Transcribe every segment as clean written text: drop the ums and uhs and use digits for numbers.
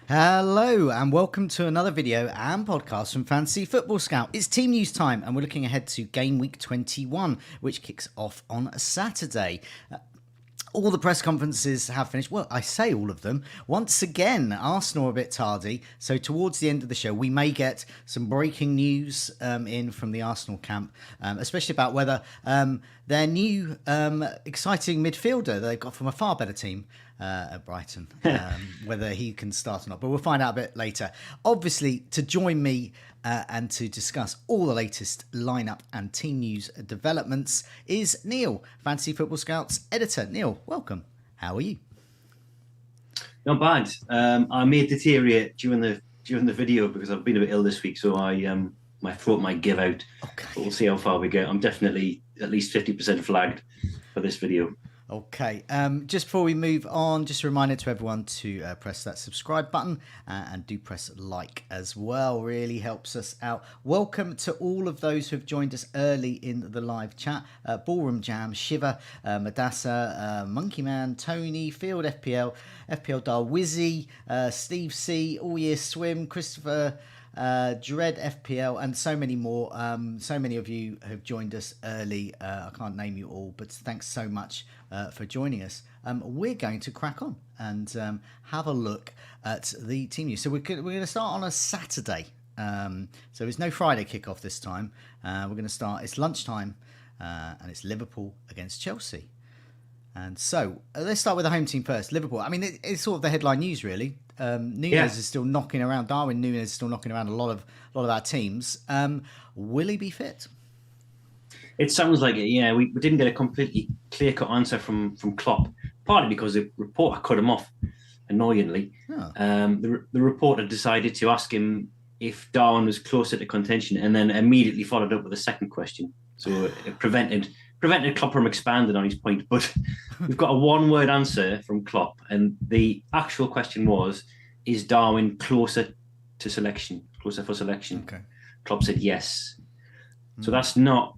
Hello and welcome to another video and podcast from Fantasy Football Scout. It's team news time and we're looking ahead to Game Week 21, which kicks off on Saturday. All the press conferences have finished. Well, I say all of them. Once again, Arsenal are a bit tardy. So towards the end of the show, we may get some breaking news in from the Arsenal camp, especially about whether their new exciting midfielder that they've got from a far better team at Brighton, whether he can start or not. But we'll find out a bit later. Obviously, to join me and to discuss all the latest lineup and team news developments is Neale, Fantasy Football Scout's editor. Neale, welcome. How are you? Not bad. I may deteriorate during the video because I've been a bit ill this week, so my throat might give out. Okay. But we'll see how far we get. I'm definitely at least 50% flagged for this video. Okay, just before we move on, just a reminder to everyone to press that subscribe button and do press like as well. Really helps us out. Welcome to all of those who have joined us early in the live chat. Ballroom Jam, Shiva, Madassa, Monkey Man, Tony, Field FPL, FPL Darwizzy, Steve C, All Year Swim, Christopher, Dread FPL, and so many more. So many of you have joined us early. I can't name you all, but thanks so much for joining us. We're going to crack on and have a look at the team news. So we're going to start on a Saturday. So there's no Friday kickoff this time. We're going to start. It's lunchtime, and it's Liverpool against Chelsea. And so let's start with the home team first. Liverpool. I mean, it's sort of the headline news, really. Nunez is still knocking around. Darwin Nunez is still knocking around a lot of our teams. Will he be fit? It sounds like it. Yeah, we didn't get a completely clear-cut answer from Klopp, partly because the reporter cut him off annoyingly. Oh. The reporter decided to ask him if Darwin was closer to contention, and then immediately followed up with a second question. So it prevented Klopp from expanding on his point. But we've got a one-word answer from Klopp, and the actual question was, is Darwin closer for selection? Okay. Klopp said yes. So that's not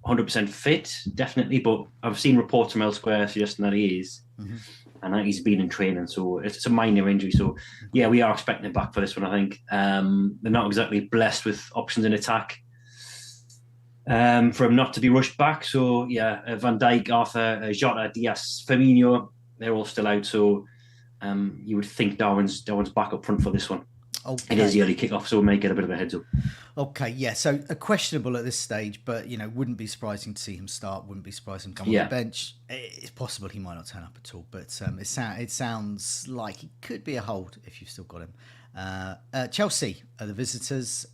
100% fit, definitely, but I've seen reports from elsewhere suggesting that he is. Mm-hmm. And that he's been in training, so it's a minor injury. So, yeah, we are expecting him back for this one, I think. They're not exactly blessed with options in attack for him not to be rushed back. So, yeah, Van Dijk, Arthur, Jota, Diaz, Firmino, they're all still out. So you would think Darwin's back up front for this one. Okay. It is the early kickoff, so we may get a bit of a heads up. Okay, yeah, so questionable at this stage, but, wouldn't be surprising to see him start, wouldn't be surprising to come on the bench. It's possible he might not turn up at all, but it sounds like he could be a hold if you've still got him. Chelsea are the visitors.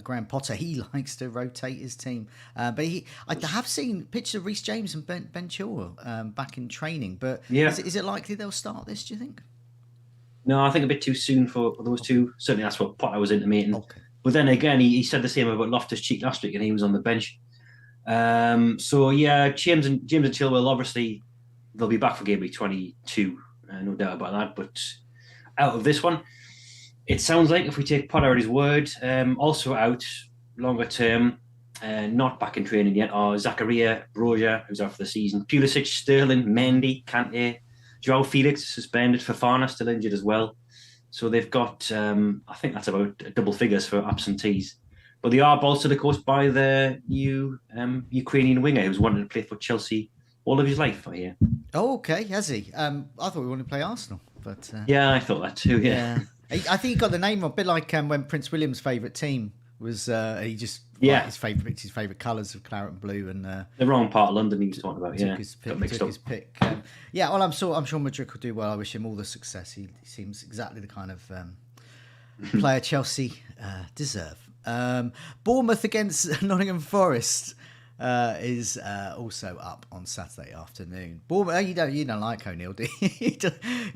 Graham Potter, he likes to rotate his team. But I have seen pictures of Reece James and Ben Chilwell back in training, but is it likely they'll start this, do you think? No, I think a bit too soon for those two. Certainly that's what Potter was intimating. Okay. But then again, he said the same about Loftus-Cheek last week, and he was on the bench. So yeah, James and Chilwell, obviously they'll be back for Game Week 22, no doubt about that. But out of this one, it sounds like if we take Potter at his word, also out longer term, not back in training yet, are Zakaria, Broja, who's out for the season, Pulisic, Sterling, Mendy, Kante, Joao Felix suspended, Fofana still injured as well. So they've got, I think that's about double figures for absentees. But they are bolstered, of course, by the new Ukrainian winger who's wanted to play for Chelsea all of his life, I hear. Oh, okay, has he? I thought we wanted to play Arsenal. But yeah, I thought that too, yeah. I think he got the name a bit like when Prince William's favourite team was, he just... his favourite colours of claret and blue, and the wrong part of London he was talking about. Took his pick. Well, I'm sure Madrid will do well. I wish him all the success. He seems exactly the kind of player Chelsea deserve. Bournemouth against Nottingham Forest is also up on Saturday afternoon. Bournemouth, you don't like O'Neill, do you?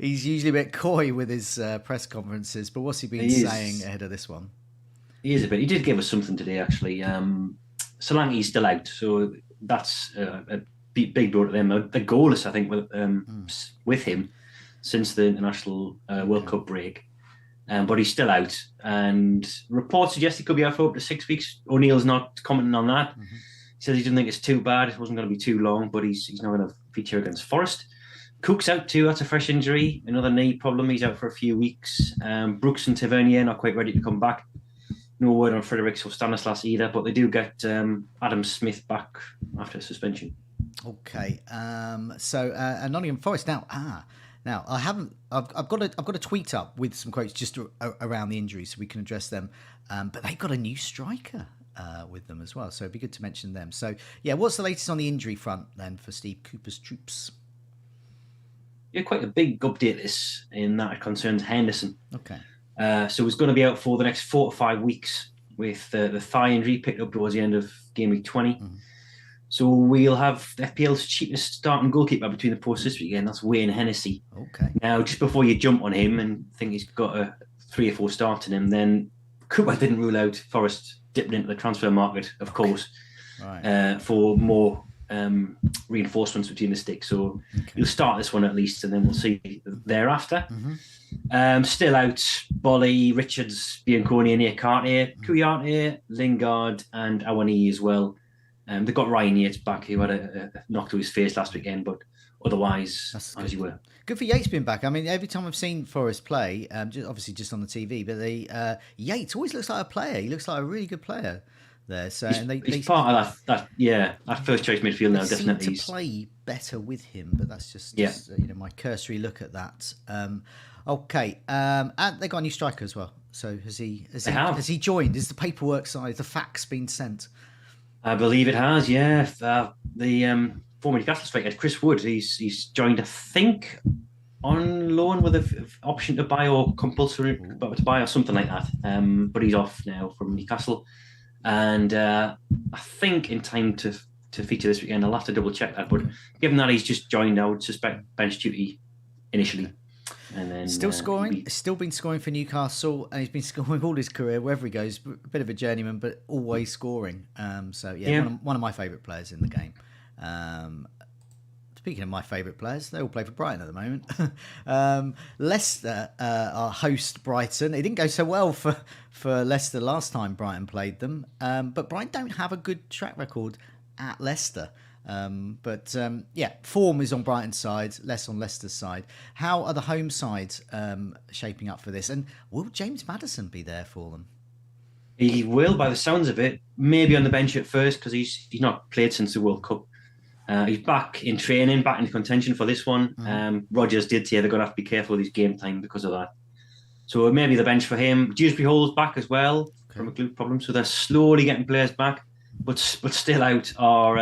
He's usually a bit coy with his press conferences, but what's he been saying ahead of this one? He is a bit. He did give us something today, actually. Solanke's still out, so that's a big blow to them. They're goalless, I think, with him since the International World Cup break. But he's still out, and reports suggest he could be out for up to 6 weeks. O'Neill's not commenting on that. He says he doesn't think it's too bad. It wasn't going to be too long, but he's not going to feature against Forest. Cook's out too. That's a fresh injury. Another knee problem. He's out for a few weeks. Brooks and Tavernier not quite ready to come back. No word on Fredericks or Stanislas either, but they do get Adam Smith back after suspension. Okay. So Nottingham Forest now. Now I haven't. I've got a tweet up with some quotes just around the injuries, so we can address them. But they've got a new striker with them as well, so it'd be good to mention them. So yeah, what's the latest on the injury front then for Steve Cooper's troops? Yeah, quite a big update this in that it concerns Henderson. Okay. So he's going to be out for the next 4 to 5 weeks with the thigh injury picked up towards the end of game week 20. Mm-hmm. So we'll have FPL's cheapest starting goalkeeper between the posts this weekend. That's Wayne Hennessy. Okay. Now, just before you jump on him and think he's got a 3 or 4 starts in him, then Cooper didn't rule out Forest dipping into the transfer market, of course, right. For more reinforcements between the sticks. So you'll start this one at least, and then we'll see thereafter. Mm-hmm. Still out, Bolly, Richards, Bianconi, and Niakate, Kouyaté, Lingard, and Awani as well. They've got Ryan Yates back, who had a knock to his face last weekend, but otherwise, as you were. Good for Yates being back. I mean, every time I've seen Forest play, obviously just on the TV, but Yates always looks like a player. He looks like a really good player there. So he's part of that first choice midfield now. Definitely, seem to play better with him, but that's just my cursory look at that. Okay, and they got a new striker as well. So has he joined? Is the paperwork side, the fax been sent? I believe it has. Yeah, the former Newcastle striker Chris Wood. He's joined, I think, on loan with an option to buy or compulsory to buy or something like that. But he's off now from Newcastle, and I think in time to feature this weekend. I'll have to double check that. But given that he's just joined, I would suspect bench duty initially. And then still scoring, still been scoring for Newcastle, and he's been scoring all his career wherever he goes. A bit of a journeyman, but always scoring. One of my favourite players in the game. Speaking of my favourite players, they all play for Brighton at the moment. Leicester are host Brighton. It didn't go so well for Leicester last time Brighton played them, but Brighton don't have a good track record at Leicester. Form is on Brighton's side, less on Leicester's side. How are the home sides shaping up for this? And will James Maddison be there for them? He will, by the sounds of it. Maybe on the bench at first because he's not played since the World Cup. He's back in training, back in contention for this one. Mm-hmm. Rodgers did say they're going to have to be careful with his game time because of that. So maybe the bench for him. Dewsbury Hall's back as well from a glute problem. So they're slowly getting players back, but still out are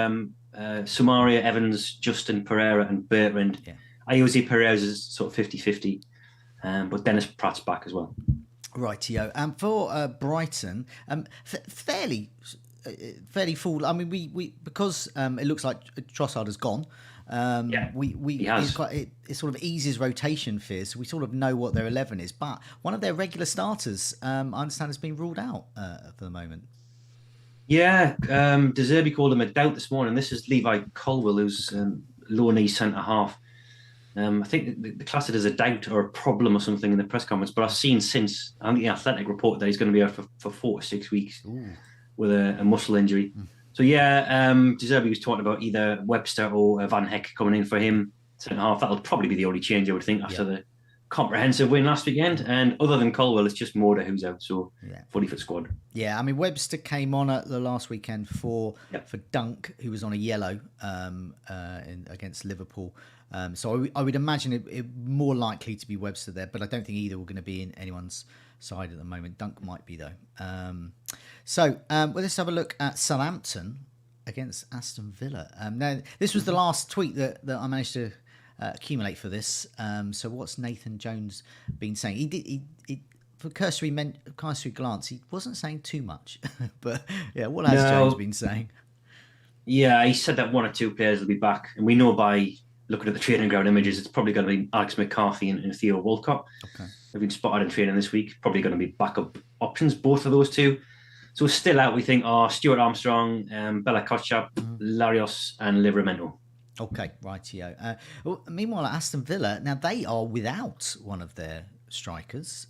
Samaria, Evans, Justin Pereira, and Bertrand. Yeah. Ayoze Perez is sort of 50-50, but Dennis Pratt's back as well. Rightio. And for Brighton, fairly full. I mean, we because it looks like Trossard has gone. It sort of eases rotation fears, so we sort of know what their 11 is. But one of their regular starters, I understand, has been ruled out for the moment. Yeah, De Zerbi called him a doubt this morning. This is Levi Colwill, who's low knee centre half. I think they classed it as a doubt or a problem or something in the press conference, but I've seen since, I think the Athletic reported that he's going to be out for 4 to 6 weeks. Ooh. With a muscle injury. So De Zerbi was talking about either Webster or Van Heck coming in for him centre half. That'll probably be the only change, I would think, after the comprehensive win last weekend. And other than Colwell, it's just Moda who's out, so fully fit squad. Yeah, I mean, Webster came on at the last weekend for Dunk, who was on a yellow against Liverpool. So I would imagine it more likely to be Webster there, but I don't think either were going to be in anyone's side at the moment. Dunk might be, though. Let's have a look at Southampton against Aston Villa. Now, this was the last tweet that I managed to accumulate for this. So what's Nathan Jones been saying? He for cursory glance, he wasn't saying too much. But what has Jones been saying? Yeah, he said that 1 or 2 players will be back, and we know by looking at the training ground images, it's probably going to be Alex McCarthy and Theo Walcott. Okay. They've been spotted in training this week. Probably going to be backup options, both of those two. So still out, we think, are Stuart Armstrong, Bella Kotchap, Larios, and Livramento. Okay, rightio. Meanwhile, at Aston Villa, now they are without one of their strikers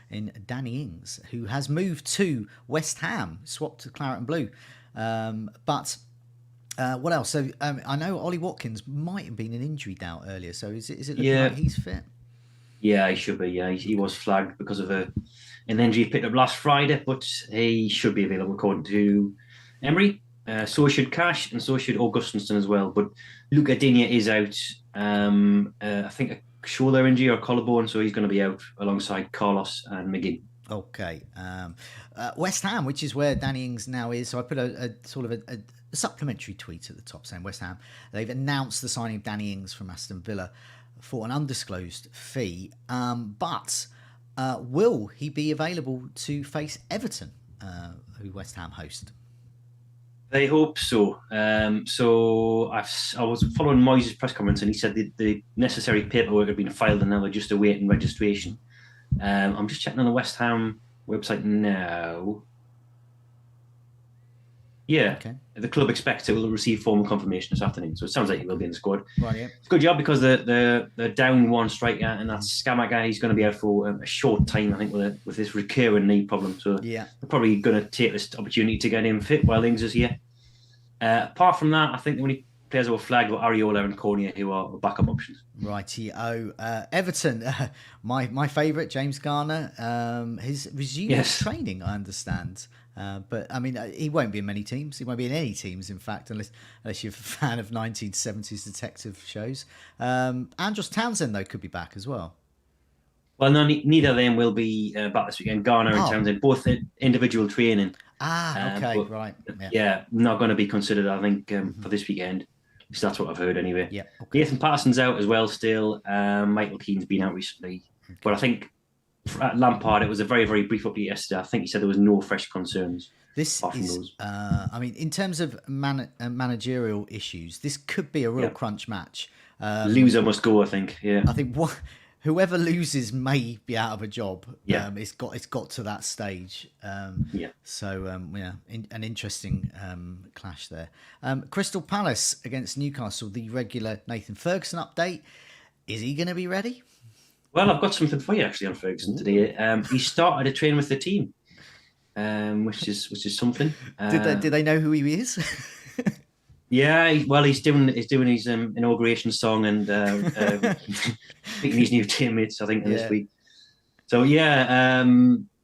in Danny Ings, who has moved to West Ham, swapped to Claret and Blue. But What else? So I know Ollie Watkins might have been an injury doubt earlier. So is it looking Yeah, like he's fit? yeah, he should be. Yeah, he was flagged because of an injury he picked up last Friday, but he should be available according to Emery. So should Cash, and so should Augustinson as well. But Luca Digne is out. I think a shoulder injury or collarbone, so he's going to be out alongside Carlos and McGinn. Okay. West Ham, which is where Danny Ings now is. So I put a sort of a supplementary tweet at the top saying West Ham, they've announced the signing of Danny Ings from Aston Villa for an undisclosed fee. But will he be available to face Everton, who West Ham host? They hope so. I was following Moyes' press conference, and he said the necessary paperwork had been filed, and now they're just awaiting registration. I'm just checking on the West Ham website now. Yeah, okay. The club expects it will receive formal confirmation this afternoon, so it sounds like he will be in the squad. Right, yeah. It's a good job because they're down one striker, and that's Scamaga. He's going to be out for a short time, I think, with this recurring knee problem. So yeah, they're probably going to take this opportunity to get him fit while Ings is here. Apart from that, I think the only players that were flagged were Areola and Cornier, who are backup options. Righty-o. Everton, my favourite, James Garner, has resumed training, I understand. But, I mean, he won't be in many teams. He won't be in any teams, in fact, unless you're a fan of 1970s detective shows. Andros Townsend, though, could be back as well. Well, no, neither of them will be back this weekend. Garner and Townsend, both individual training. Okay, right. Yeah, not going to be considered, I think, for this weekend. So that's what I've heard anyway. Yeah. Okay. Nathan Patterson's out as well still. Michael Keane's been out recently. Okay. But I think at Lampard, it was a very, very brief update yesterday. I think he said there was no fresh concerns. This is, I mean, in terms of managerial issues, this could be a real crunch match. Loser must go, I think. Yeah. I think whoever loses may be out of a job. Yeah. It's got to that stage. So an interesting clash there. Crystal Palace against Newcastle, the regular Nathan Ferguson update. Is he going to be ready? Well, I've got something for you actually on Ferguson today. He started a training with the team, which is something. Did they know who he is? Yeah, well, he's doing his inauguration song and meeting his new teammates, I think, this week. So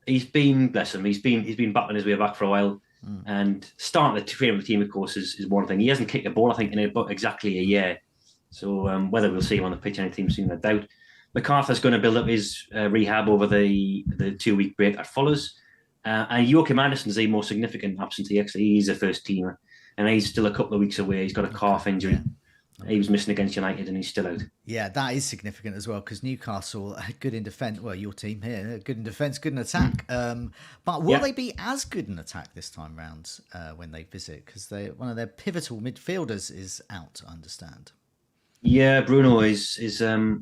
he's been, bless him, he's been battling his way back for a while, and starting to train with the team, of course, is one thing. He hasn't kicked a ball, I think, in about exactly a year. So whether we'll see him on the pitch anytime soon, I doubt. MacArthur's going to build up his rehab over the 2-week break that follows, and Joachim Andersen's a more significant absentee. Actually, he's a first teamer. And he's still a couple of weeks away. He's got a calf injury. Yeah. He was missing against United and he's still out. Yeah, that is significant as well because Newcastle, good in defence. Well, your team here, good in defence, good in attack. But will they be as good in attack this time round when they visit? Because one of their pivotal midfielders is out, I understand. Yeah, Bruno is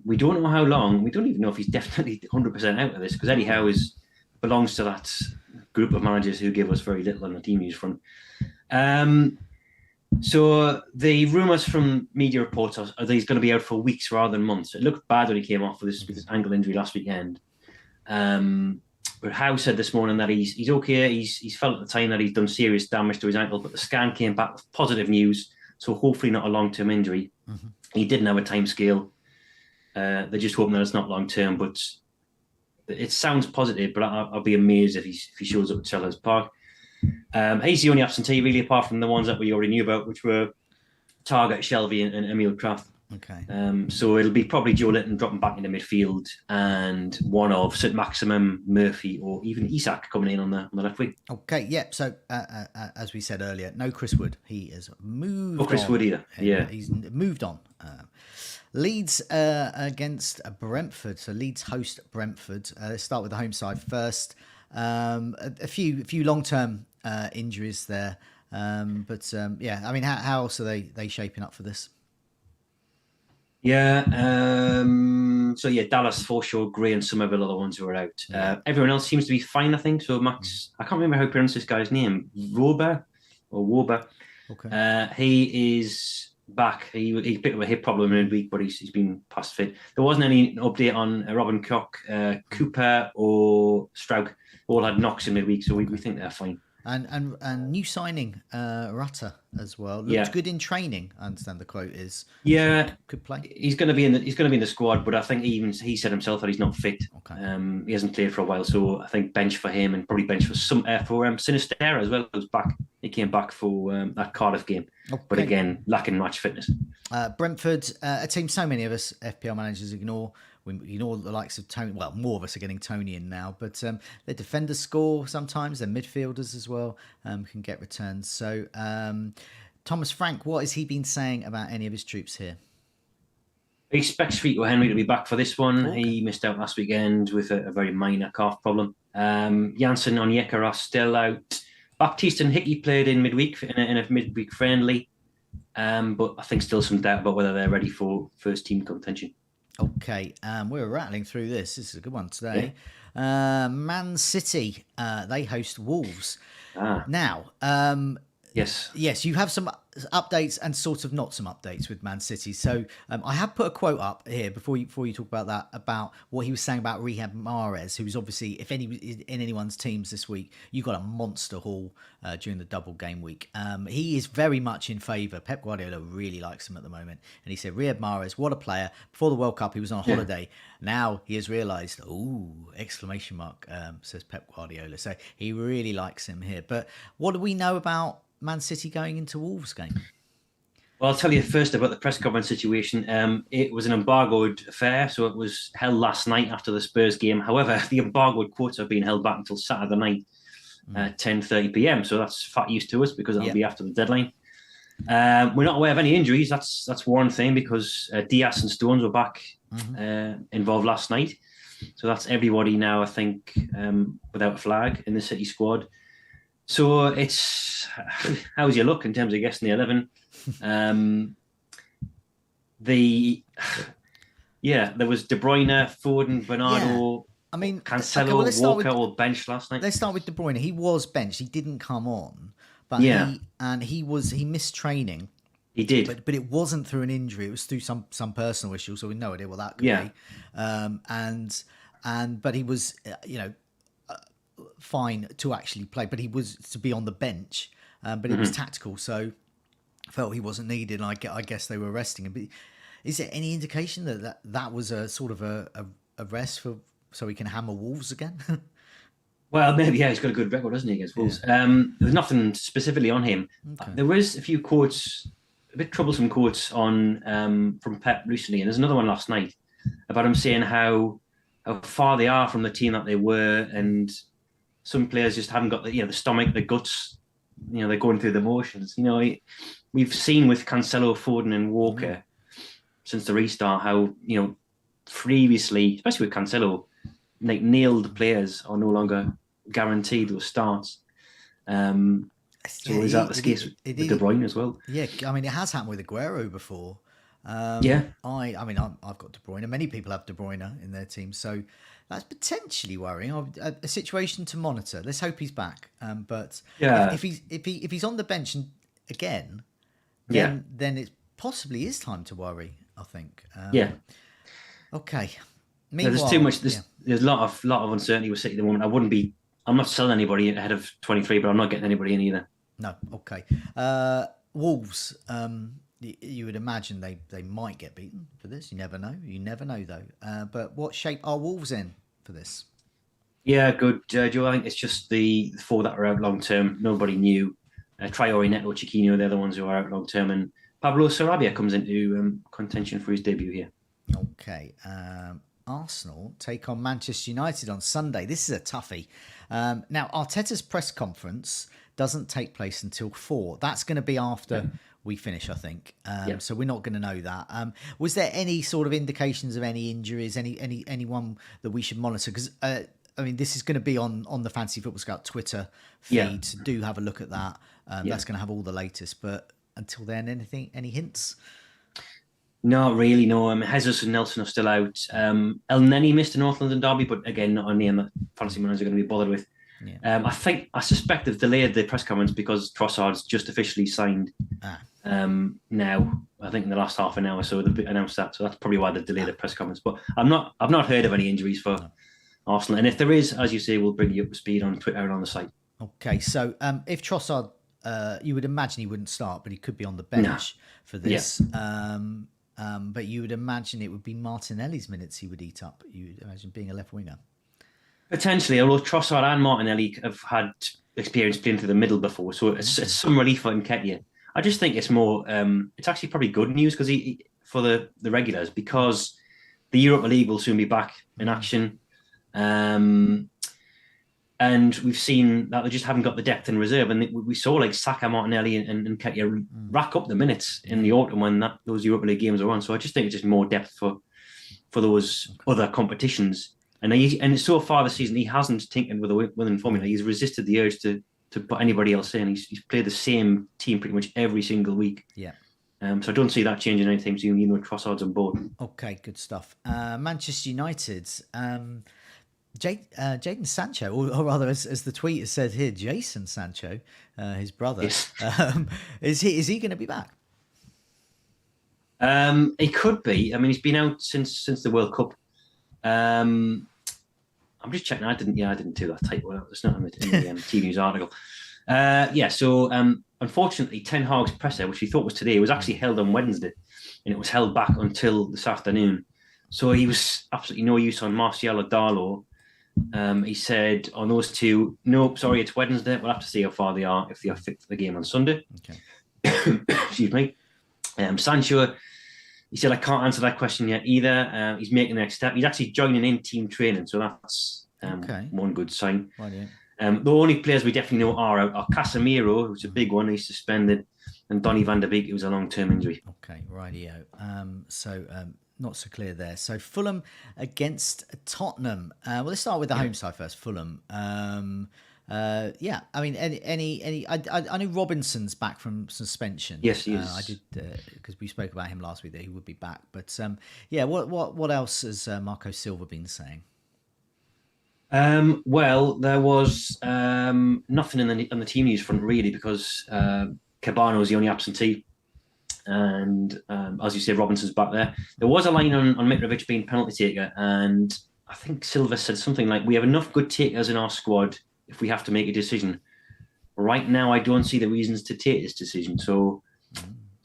we don't know how long. We don't even know if he's definitely 100% out of this because Eddie Howe belongs to that group of managers who give us very little on the team use front. So the rumours from media reports are that he's going to be out for weeks rather than months. It looked bad when he came off with his ankle injury last weekend. But Howe said this morning that he's okay. He's felt at the time that he's done serious damage to his ankle, but the scan came back with positive news. So hopefully not a long-term injury. Mm-hmm. He didn't have a time scale. They're just hoping that it's not long-term, but it sounds positive, but I'll be amazed if he shows up at Sellers Park. He's the only absentee, really, apart from the ones that we already knew about, which were Target, Shelby, and Emil Kraft. Okay. So it'll be probably Joe Linton dropping back into midfield, and one of St. Maximum, Murphy, or even Isak coming in on the left wing. Okay, yeah. So as we said earlier, no Chris Wood. He has moved. No Chris Wood either. Yeah, he's moved on. Leeds against Brentford. So Leeds host Brentford. Let's start with the home side first. A few long-term injuries there, but I mean, how else are they shaping up for this? Yeah, Dallas, Forshaw, Gray, and Somerville are the ones who are out. Everyone else seems to be fine, I think. So Max, I can't remember how to pronounce this guy's name. Woba. Okay. He is back. He picked up a hip problem in a week, but he's been past fit. There wasn't any update on Robin Koch, Cooper, or Strauch. All had knocks in midweek, so we think they're fine. And new signing, Rutter as well. Looked good in training. I understand the quote is. Yeah, could play. He's going to be in the squad, but I think he said himself that he's not fit. Okay. He hasn't played for a while, so I think bench for him and probably bench for Sinisterra as well. Who's back? He came back for that Cardiff game, but again lacking match fitness. Brentford, a team so many of us FPL managers ignore. We ignore the likes of Tony. Well, more of us are getting Tony in now, but their defenders score sometimes. Their midfielders as well can get returns. So, Thomas Frank, what has he been saying about any of his troops here? He expects Vito Henry to be back for this one. Okay. He missed out last weekend with a very minor calf problem. Janssen and Onyeka are still out. Baptiste and Hickey played in midweek in a midweek friendly, but I think still some doubt about whether they're ready for first team contention. Okay, we're rattling through this. This is a good one today. Yeah. Man City, they host Wolves. Now, yes, you have some updates and sort of not some updates with Man City. So I have put a quote up here before you talk about that, about what he was saying about Riyad Mahrez, who's obviously, if any in anyone's teams this week, you got a monster haul during the double game week. He is very much in favour. Pep Guardiola really likes him at the moment, and he said Riyad Mahrez, what a player! Before the World Cup, he was on holiday. Now he has realised. Ooh! Exclamation mark! Says Pep Guardiola. So he really likes him here. But what do we know about Man City going into Wolves game? Well, I'll tell you first about the press conference situation. It was an embargoed affair, so it was held last night after the Spurs game. However, the embargoed quotes have been held back until Saturday night at 10:30 p.m. So that's fat news to us because it'll be after the deadline. We're not aware of any injuries. That's one thing, because Diaz and Stones were back involved last night. So that's everybody now, I think, without a flag in the City squad. So it's, how's your luck in terms of guessing the 11? There was De Bruyne, Foden, Bernardo. I mean, Cancelo, Walker all benched last night. Let's start with De Bruyne. He was benched. He didn't come on, but he missed training. He did, but it wasn't through an injury. It was through some personal issue. So we have no idea what that could be. But he was, fine to actually play. But he was to be on the bench. But it was tactical, so I felt he wasn't needed. And I guess they were resting him. But is there any indication that was a sort of a rest so he can hammer Wolves again? Well, maybe, he's got a good record, hasn't he, against Wolves? There's nothing specifically on him. Okay. There was a few quotes, a bit troublesome quotes on from Pep recently, and there's another one last night about him saying how far they are from the team that they were, and some players just haven't got the stomach, the guts. They're going through the motions. We've seen with Cancelo, Foden, and Walker since the restart how previously, especially with Cancelo, like nailed players are no longer guaranteed those starts. So is that the case with De Bruyne as well? Yeah, I mean, it has happened with Aguero before. I've got De Bruyne. Many people have De Bruyne in their team, so that's potentially worrying. A situation to monitor. Let's hope he's back. But if he's on the bench again, then it possibly is time to worry, I think. Okay. Meanwhile, there's too much. There's a lot of uncertainty with City at the moment. I'm not selling anybody ahead of 23, but I'm not getting anybody in either. No. Okay. Wolves. You would imagine they might get beaten for this. You never know. You never know though. But what shape are Wolves in for this? Yeah, good, Joe. I think it's just the four that are out long term. Nobody new. Traore, Neto, Chiquinho, they're the ones who are out long term, and Pablo Sarabia comes into contention for his debut here. Okay. Arsenal take on Manchester United on Sunday. This is a toughie. Now, Arteta's press conference doesn't take place until 4. That's going to be after we finish, I think. So we're not going to know that. Was there any sort of indications of any injuries, anyone that we should monitor? Because, this is going to be on the Fantasy Football Scout Twitter feed. So do have a look at that. That's going to have all the latest. But until then, any hints? Not really, no. Jesus and Nelson are still out. El Neni missed the North London derby, but again, not a name that fantasy managers are going to be bothered with. I suspect they've delayed the press conference because Trossard's just officially signed now. I think in the last half an hour, so they've announced that. So that's probably why they delayed the press conference. But I've not heard of any injuries for Arsenal. And if there is, as you say, we'll bring you up to speed on Twitter and on the site. Okay, so if Trossard, you would imagine he wouldn't start, but he could be on the No. bench for this. But you would imagine it would be Martinelli's minutes he would eat up. You would imagine being a left winger. Potentially, although Trossard and Martinelli have had experience playing through the middle before, so it's some relief for Nketiah. I just think it's more. It's actually probably good news because he for the regulars, because the Europa League will soon be back in action. And we've seen that they just haven't got the depth in reserve. And we saw like Saka, Martinelli, and Nketiah rack up the minutes in the autumn when those Europa League games are on. So I just think it's just more depth for those other competitions. And so far this season, he hasn't tinkered with the winning formula. He's resisted the urge to put anybody else in. He's played the same team pretty much every single week. Yeah. So I don't see that changing anytime soon, even with Trossard's on board. Okay, good stuff. Manchester United, Jadon Sancho, or rather, as the tweet has said here, Jason Sancho, his brother. Yes. Is he going to be back? He could be. I mean, he's been out since the World Cup. I'm just checking. I didn't do that type. Well, it's not in the TV news article. So unfortunately, Ten Hag's presser, which we thought was today, was actually held on Wednesday, and it was held back until this afternoon. So he was absolutely no use on Martial or Darlow. He said on those two, no, sorry, it's Wednesday. We'll have to see how far they are, if they are fit for the game on Sunday. Okay. Excuse me. Sancho, he said, I can't answer that question yet either. He's making the next step. He's actually joining in team training, so that's one good sign. Right, yeah. The only players we definitely know are Casemiro, who's a big one, he's suspended, and Donny van de Beek, who's a long-term injury. Okay, rightio. Not so clear there. So Fulham against Tottenham. Well, let's start with the home side first. Fulham. I mean, I know Robinson's back from suspension. Yes, he is. I did because we spoke about him last week that he would be back. But what else has Marco Silva been saying? Well, there was nothing on the team news front really, because Cabano was the only absentee. And as you say, Robinson's back there. There was a line on Mitrovic being penalty taker, and I think Silva said something like, we have enough good takers in our squad if we have to make a decision. Right now, I don't see the reasons to take this decision. So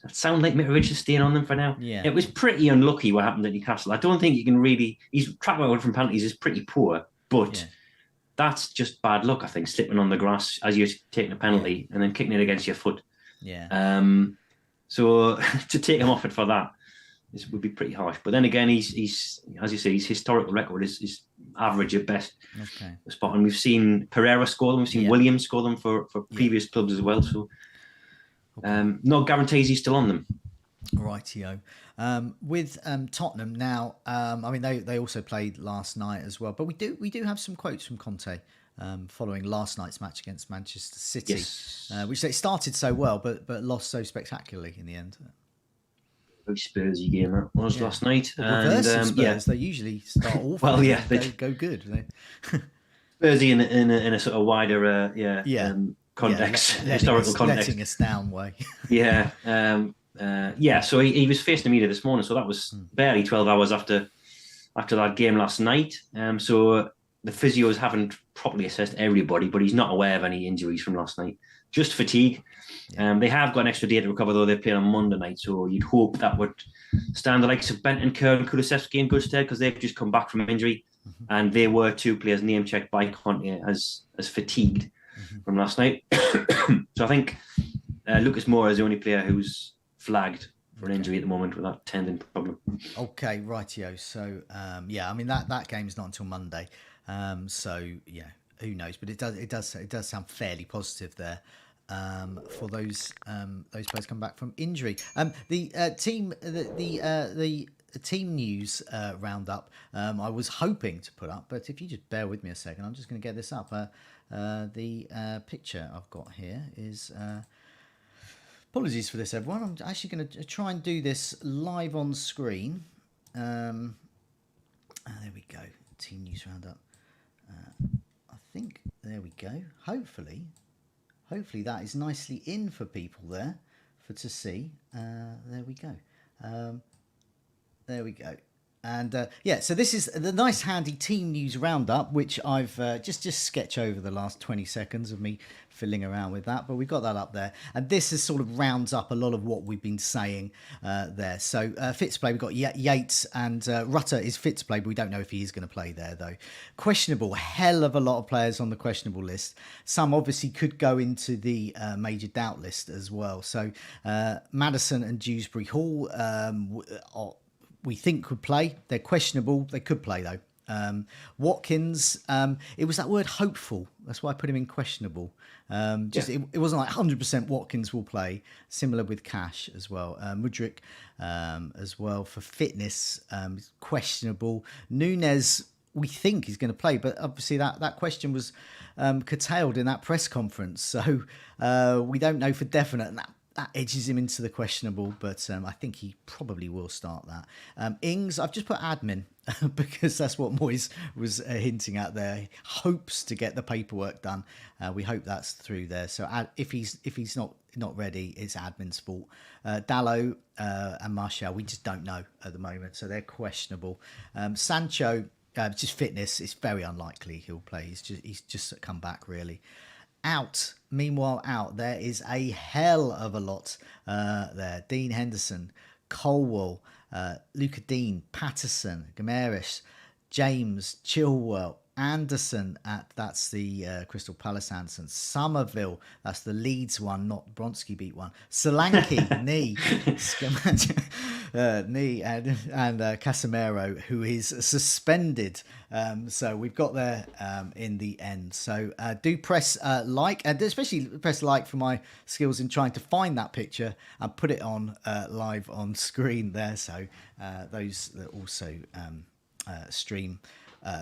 that sounds like Mitrovic is staying on them for now. Yeah. It was pretty unlucky what happened at Newcastle. I don't think you can really... His track record from penalties is pretty poor, but that's just bad luck, I think, slipping on the grass as you're taking a penalty and then kicking it against your foot. Yeah. So to take him off it for that would be pretty harsh. But then again, he's as you say, his historical record is average at best. Okay. Spot on. We've seen Pereira score them. We've seen Williams score them for previous clubs as well. So no guarantees he's still on them. Rightio. With Tottenham now, I mean they also played last night as well. But we do have some quotes from Conte. Following last night's match against Manchester City, which they started so well, but lost so spectacularly in the end. Very Spursy game that was last night. Reverse of Spurs, they usually start awful. Well, they go good. Spursy in a sort of wider context, historical context, letting us down way. So he was facing the media this morning, so that was barely 12 hours after that game last night. So the physios haven't properly assessed everybody, but he's not aware of any injuries from last night. Just fatigue. They have got an extra day to recover, though. They're playing on Monday night, so you'd hope that would stand the likes of Bentancur and Kulusevski in good stead, because they've just come back from injury, and they were two players name-checked by Conte as fatigued from last night. So I think Lucas Moura is the only player who's flagged for an injury at the moment with that tendon problem. Okay, rightio. So I mean that game's not until Monday. Who knows? But it does sound fairly positive there for those players come back from injury. The team news roundup I was hoping to put up, but if you just bear with me a second, I'm just going to get this up. The picture I've got here is. Apologies for this, everyone. I'm actually going to try and do this live on screen. There we go. Team news roundup. I think there we go. Hopefully that is nicely in for people there to see. There we go. There we go. And so this is the nice handy team news roundup, which I've just sketch over the last 20 seconds of me fiddling around with that, but we've got that up there. And this is sort of rounds up a lot of what we've been saying there. So fit to play, we've got Yates, and Rutter is fit to play, but we don't know if he is going to play there though. Questionable, hell of a lot of players on the questionable list. Some obviously could go into the major doubt list as well. So Maddison and Dewsbury Hall we think could play. They're questionable. They could play though. Watkins, it was that word hopeful. That's why I put him in questionable. It wasn't like 100% Watkins will play. Similar with Cash as well. Mudryk as well for fitness, questionable. Nunez, we think he's going to play, but obviously that question was curtailed in that press conference. So we don't know for definite, and that edges him into the questionable, but I think he probably will start that. Ings, I've just put admin because that's what Moyes was hinting at there. He hopes to get the paperwork done. We hope that's through there. So if he's not ready, it's admin's fault. Dalot and Martial, we just don't know at the moment, so they're questionable. Sancho, just fitness, it's very unlikely he'll play. He's just come back really. Meanwhile, there is a hell of a lot there. Dean Henderson, Colwell, Luca Dean, Patterson, Gomeres, James, Chilwell, Anderson, that's the Crystal Palace Anderson, Somerville, that's the Leeds one, not Bronski beat one, Solanke, knee, knee, and Casemiro, who is suspended. So we've got there in the end. So do press like, and especially press like for my skills in trying to find that picture and put it on live on screen there. So those that also stream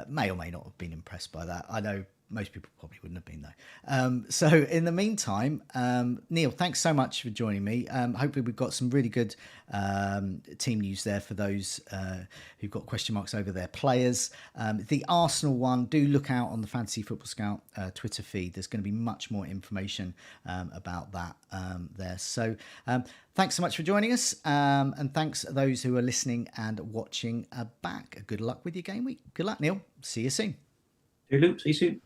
may or may not have been impressed by that. I know most people probably wouldn't have been though. So in the meantime, Neale, thanks so much for joining me. Hopefully we've got some really good team news there for those who've got question marks over their players. The Arsenal one, do look out on the Fantasy Football Scout Twitter feed. There's going to be much more information about that there. So thanks so much for joining us, and thanks those who are listening and watching back. Good luck with your game week. Good luck, Neale. See you soon. See you soon.